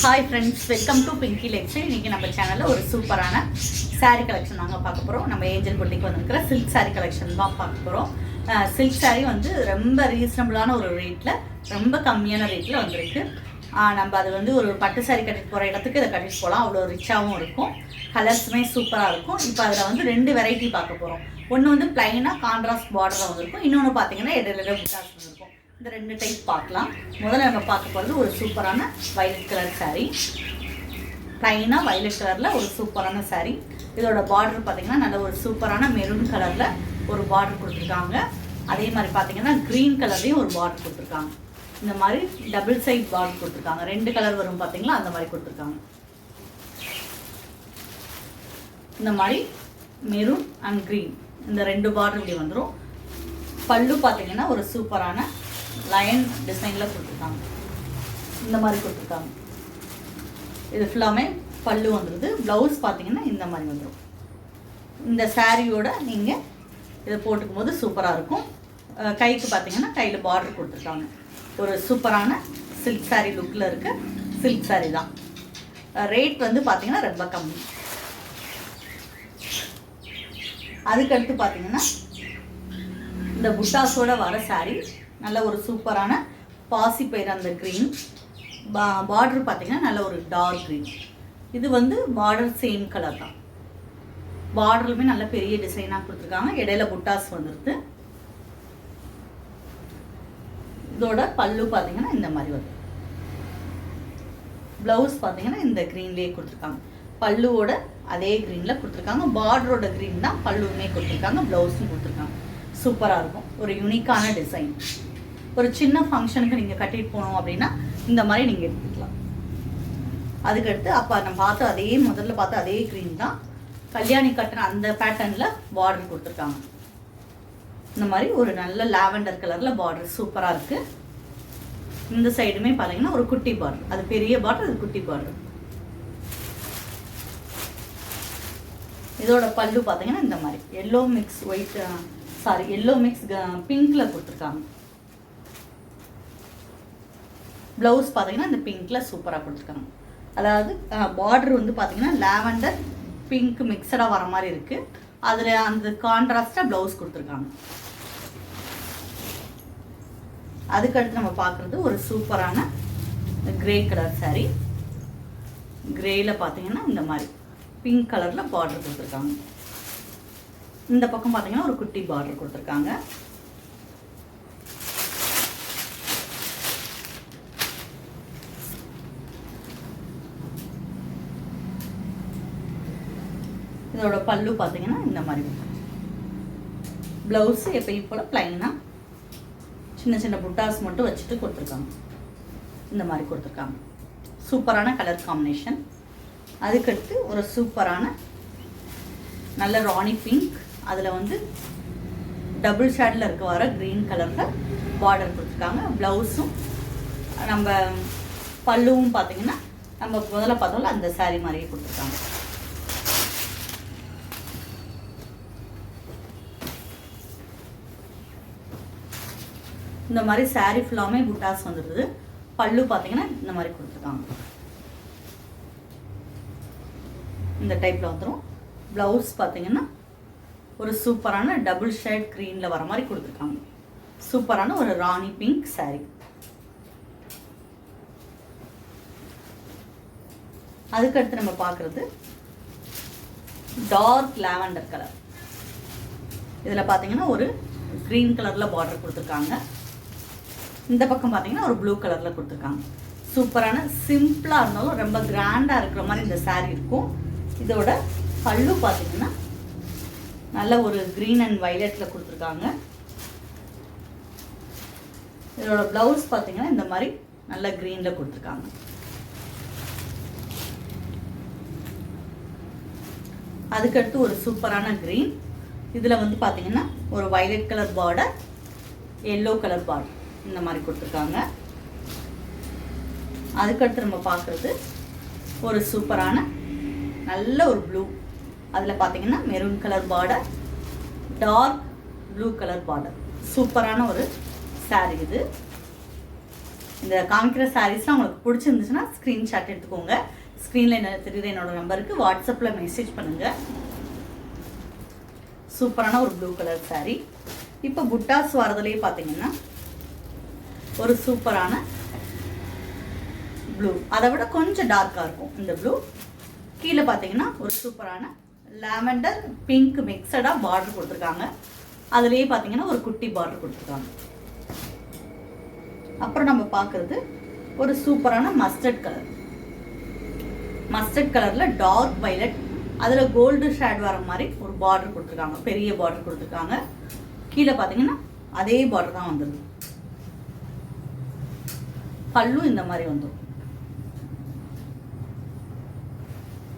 Hi ஃப்ரெண்ட்ஸ், welcome to Pinky லெக்ஷன். இன்றைக்கி நம்ம சேனலில் ஒரு சூப்பரான சாரீ கலெக்ஷன் தாங்க பார்க்க போகிறோம். நம்ம ஏஞ்சல் பொட்டிக்கு வந்துருக்கிற சில்க் சாரீ கலெக்ஷன் தான் பார்க்க போகிறோம். சில்க் சாரீ வந்து ரொம்ப ரீசனபிளான ஒரு ரேட்டில், ரொம்ப கம்மியான ரேட்டில் வந்திருக்கு. நம்ம அது வந்து ஒரு பட்டு சாரீ கட்டிட்டு போகிற இடத்துக்கு இதை கட்டிட்டு போகலாம். அவ்வளோ ரிச்சாகவும் இருக்கும், கலர்ஸுமே சூப்பராக இருக்கும். இப்போ அதில் வந்து 2 வெரைட்டி பார்க்க போகிறோம். ஒன்று வந்து பிளைனாக கான்ட்ராஸ்ட் பார்டராக வந்திருக்கும், இன்னொன்று பார்த்தீங்கன்னா இடையில புட்டாஸ் வந்திருக்கும். இந்த 2 டைப் பார்க்கலாம். முதல்ல நம்ம பார்க்க போகிறது ஒரு சூப்பரான வயலட் கலர் சாரீ. ப்ளைனாக வயலட் கலரில் ஒரு சூப்பரான சாரீ. இதோட பார்டர் பார்த்தீங்கன்னா நல்ல ஒரு சூப்பரான மெரூன் கலரில் ஒரு பார்டர் கொடுத்துருக்காங்க. அதே மாதிரி பார்த்தீங்கன்னா க்ரீன் கலர்லேயும் ஒரு பார்டர் கொடுத்துருக்காங்க. இந்த மாதிரி டபுள் சைட் பார்டர் கொடுத்துருக்காங்க. 2 கலர் வரும் பார்த்தீங்களா, அந்த மாதிரி கொடுத்துருக்காங்க. இந்த மாதிரி மெரூன் அண்ட் க்ரீன் இந்த 2 பார்டர் இப்படி வந்துடும். பல்லு பார்த்தீங்கன்னா ஒரு சூப்பரான லயன் டிசைனில் கொடுத்துருக்காங்க. இந்த மாதிரி கொடுத்துருக்காங்க. இது ஃபுல்லாமே பல்லு வந்துடுது. ப்ளவுஸ் பார்த்தீங்கன்னா இந்த மாதிரி வந்துடும். இந்த சாரியோட நீங்கள் இதை போட்டுக்கும் போது சூப்பராக இருக்கும். கைக்கு பார்த்தீங்கன்னா கையில் பார்டர் கொடுத்துருக்காங்க. ஒரு சூப்பரான சில்க் சாரீ லுக்கில் இருக்க சில்க் சாரீ தான். ரேட் வந்து பார்த்தீங்கன்னா ரொம்ப கம்மி. அதுக்கடுத்து பார்த்தீங்கன்னா இந்த புட்டாஸோட வர சாரீ நல்ல ஒரு சூப்பரான பாசி பயிர் அந்த க்ரீன் பார்டர் பார்த்தீங்கன்னா நல்ல ஒரு டார்க் க்ரீன். இது வந்து பார்டர் சேம் கலர் தான். பார்டருமே நல்ல பெரிய டிசைனாக கொடுத்துருக்காங்க. இடையில புட்டாஸ் வந்துடுது. இதோட பல்லு பார்த்தீங்கன்னா இந்த மாதிரி வருது. ப்ளவுஸ் பார்த்தீங்கன்னா இந்த க்ரீன்லேயே கொடுத்துருக்காங்க. பல்லுவோட அதே க்ரீனில் கொடுத்துருக்காங்க. பார்டரோட க்ரீன் தான் பல்லுவுமே கொடுத்துருக்காங்க, ப்ளவுஸும் கொடுத்துருக்காங்க. சூப்பராக இருக்கும். ஒரு யூனிக்கான டிசைன். ஒரு சின்ன ஃபங்க்ஷனுக்கு நீங்கள் கட்டிட்டு போகணும் அப்படின்னா இந்த மாதிரி நீங்கள் எடுத்துக்கலாம். அதுக்கடுத்து அப்போ நம்ம முதல்ல பார்த்து அதே க்ரீன் தான் கல்யாணி கட்டுற அந்த பேட்டர்னில் பார்டர் கொடுத்துருக்காங்க. இந்த மாதிரி ஒரு நல்ல லாவெண்டர் கலரில் பார்டர் சூப்பராக இருக்குது. இந்த சைடுமே பார்த்தீங்கன்னா ஒரு குட்டி பார்டர். அது பெரிய பார்டர், அது குட்டி பார்டர். இதோட பல்லு பார்த்தீங்கன்னா இந்த மாதிரி எல்லோ மிக்ஸ் பிங்க்கில் கொடுத்துருக்காங்க. ப்ளவுஸ் பார்த்தீங்கன்னா இந்த பிங்க்கில் சூப்பராக கொடுத்துருக்காங்க. அதாவது பார்டர் வந்து பார்த்தீங்கன்னா லாவெண்டர் பிங்க் மிக்சடாக வர மாதிரி இருக்குது. அதில் அந்த கான்ட்ராஸ்டாக ப்ளவுஸ் கொடுத்துருக்காங்க. அதுக்கடுத்து நம்ம பார்க்குறது ஒரு சூப்பரான கிரே கலர் சாரீ. கிரேயில் பார்த்தீங்கன்னா இந்த மாதிரி பிங்க் கலரில் பார்டர் கொடுத்துருக்காங்க. இந்த பக்கம் பார்த்தீங்கன்னா ஒரு குட்டி பார்டர் கொடுத்துருக்காங்க. இதோட பல்லு பார்த்தீங்கன்னா இந்த மாதிரி. ப்ளவுஸ் எப்பயும் போல் ப்ளைனாக சின்ன சின்ன புட்டாஸ் மட்டும் வச்சுட்டு கொடுத்துருக்காங்க. இந்த மாதிரி கொடுத்துருக்காங்க. சூப்பரான கலர் காம்பினேஷன். அதுக்கடுத்து ஒரு சூப்பரான நல்ல ராணி பிங்க், அதில் வந்து டபுள் ஷேடில் இருக்க வர க்ரீன் கலரில் பார்டர் கொடுத்துருக்காங்க. ப்ளவுஸும் நம்ம பல்லுவும் பார்த்தீங்கன்னா நம்ம முதல்ல பார்த்தோம்ல அந்த சாரீ மாதிரியே கொடுத்துருக்காங்க. இந்த மாதிரி சாரீ ஃபுல்லாமே புட்டாஸ் வந்துடுது. பல்லு பார்த்தீங்கன்னா இந்த மாதிரி கொடுத்துருக்காங்க. இந்த டைப்பில் வந்துடும். ப்ளவுஸ் பார்த்தீங்கன்னா ஒரு சூப்பரான டபுள் ஷேட் க்ரீனில் வர மாதிரி கொடுத்துருக்காங்க. சூப்பரான ஒரு ராணி பிங்க் சாரீ. அதுக்கடுத்து நம்ம பார்க்குறது டார்க் லாவெண்டர் கலர். இதில் பார்த்தீங்கன்னா ஒரு க்ரீன் கலரில் பார்டர் கொடுத்துருக்காங்க. இந்த பக்கம் பார்த்தீங்கன்னா ஒரு ப்ளூ கலரில் கொடுத்துருக்காங்க. சூப்பரான சிம்பிளாக இருந்தாலும் ரொம்ப கிராண்டாக இருக்கிற மாதிரி இந்த சாரீ இருக்கும். இதோட பல்லு பார்த்தீங்கன்னா நல்ல ஒரு க்ரீன் அண்ட் வயலட்டில் கொடுத்துருக்காங்க. இதோட ப்ளவுஸ் பார்த்தீங்கன்னா இந்த மாதிரி நல்ல க்ரீனில் கொடுத்துருக்காங்க. அதுக்கடுத்து ஒரு சூப்பரான க்ரீன். இதில் வந்து பார்த்தீங்கன்னா ஒரு violet colour border, yellow colour border இந்த மாதிரி கொடுத்துருக்காங்க. அதுக்கடுத்து நம்ம பார்க்குறது ஒரு சூப்பரான நல்ல ஒரு ப்ளூ, அதில் பார்த்தீங்கன்னா maroon colour border, dark blue colour border. சூப்பரான ஒரு சாரீ இது. இந்த காமிக்கிற சாரீஸ்லாம் உங்களுக்கு பிடிச்சிருந்துச்சுன்னா ஸ்க்ரீன்ஷாட் எடுத்துக்கோங்க. ஸ்க்ரீனில் என்ன தெரியுது என்னோட நம்பருக்கு வாட்ஸ்அப்பில் மெசேஜ் பண்ணுங்கள். சூப்பரான ஒரு ப்ளூ கலர் சாரீ. இப்போ புட்டாஸ் வரதுலேயே பார்த்தீங்கன்னா ஒரு சூப்பரான ப்ளூ, அதை விட கொஞ்சம் டார்க்காக இருக்கும் இந்த ப்ளூ. கீழே பார்த்தீங்கன்னா ஒரு சூப்பரான லாவெண்டர் பிங்க் மிக்சடாக பார்டர் கொடுத்துருக்காங்க. அதுலேயே பார்த்தீங்கன்னா ஒரு குட்டி பார்டர் கொடுத்துருக்காங்க. அப்புறம் நம்ம பார்க்குறது ஒரு சூப்பரான மஸ்டர்ட் கலர். மஸ்டர்ட் கலரில் டார்க் வைலட், அதில் கோல்டு ஷேட் வர மாதிரி ஒரு பார்டர் கொடுத்துருக்காங்க, பெரிய பார்டர் கொடுத்துருக்காங்க. கீழே பார்த்தீங்கன்னா அதே பார்டர் தான் வந்துடுது. பல்லும் இந்த மாதிரி வந்துடும்.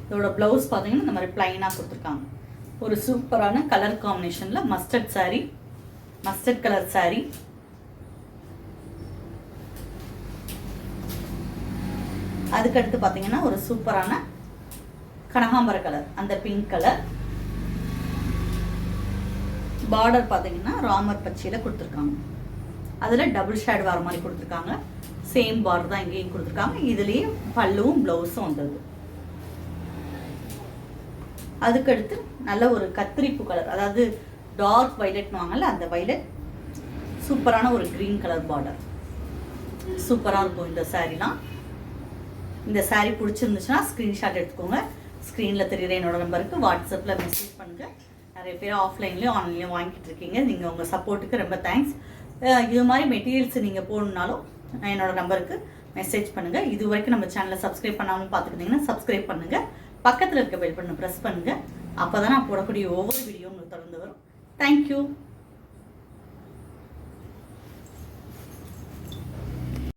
இதோட ப்ளவுஸ் பார்த்தீங்கன்னா இந்த மாதிரி பிளைனாக கொடுத்துருக்காங்க. ஒரு சூப்பரான கலர் காம்பினேஷனில் mustard sari, mustard colour sari. அதுக்கடுத்து பார்த்தீங்கன்னா ஒரு சூப்பரான கனகாம்பர கலர், அந்த பிங்க் கலர். பார்டர் பார்த்தீங்கன்னா ராமர் பச்சையில் கொடுத்துருக்காங்க. அதில் டபுள் ஷேட் வர மாதிரி கொடுத்துருக்காங்க. சேம் பார்டர் தான் இங்கேயும் கொடுத்துருக்காங்க. இதுலேயே பல்லுவும் ப்ளவுஸும் வந்தது. அதுக்கடுத்து நல்ல ஒரு கத்திரிப்பு கலர், அதாவது டார்க் வைலட்னு வாங்கல அந்த வைலட். சூப்பரான ஒரு க்ரீன் கலர் பார்டர். சூப்பராக இருக்கும் இந்த சாரீலாம். இந்த சாரீ பிடிச்சிருந்துச்சுன்னா ஸ்க்ரீன்ஷாட் எடுத்துக்கோங்க. ஸ்க்ரீனில் தெரியுற என்னோட நம்பருக்கு வாட்ஸ்அப்பில் மெசேஜ் பண்ணுங்கள். நிறைய பேர் ஆஃப்லைன்லேயும் ஆன்லைன்லேயும் வாங்கிட்டு இருக்கீங்க. நீங்கள் உங்கள் சப்போர்ட்டுக்கு ரொம்ப தேங்க்ஸ். இது மாதிரி மெட்டீரியல்ஸ் நீங்கள் போகணுன்னாலும் என்னோட நம்பருக்கு மெசேஜ் பண்ணுங்கள். இது வரைக்கும் நம்ம சேனலை சப்ஸ்கிரைப் பண்ணாமல் பார்த்துக்கிட்டிங்கன்னா சப்ஸ்கிரைப் பண்ணுங்கள். பக்கத்தில் இருக்க பெல் பட்டனை ப்ரெஸ் பண்ணுங்கள். அப்போ தான் நான் போடக்கூடிய ஒவ்வொரு வீடியோ உங்களுக்கு தொடர்ந்து வரும். தேங்க்யூ.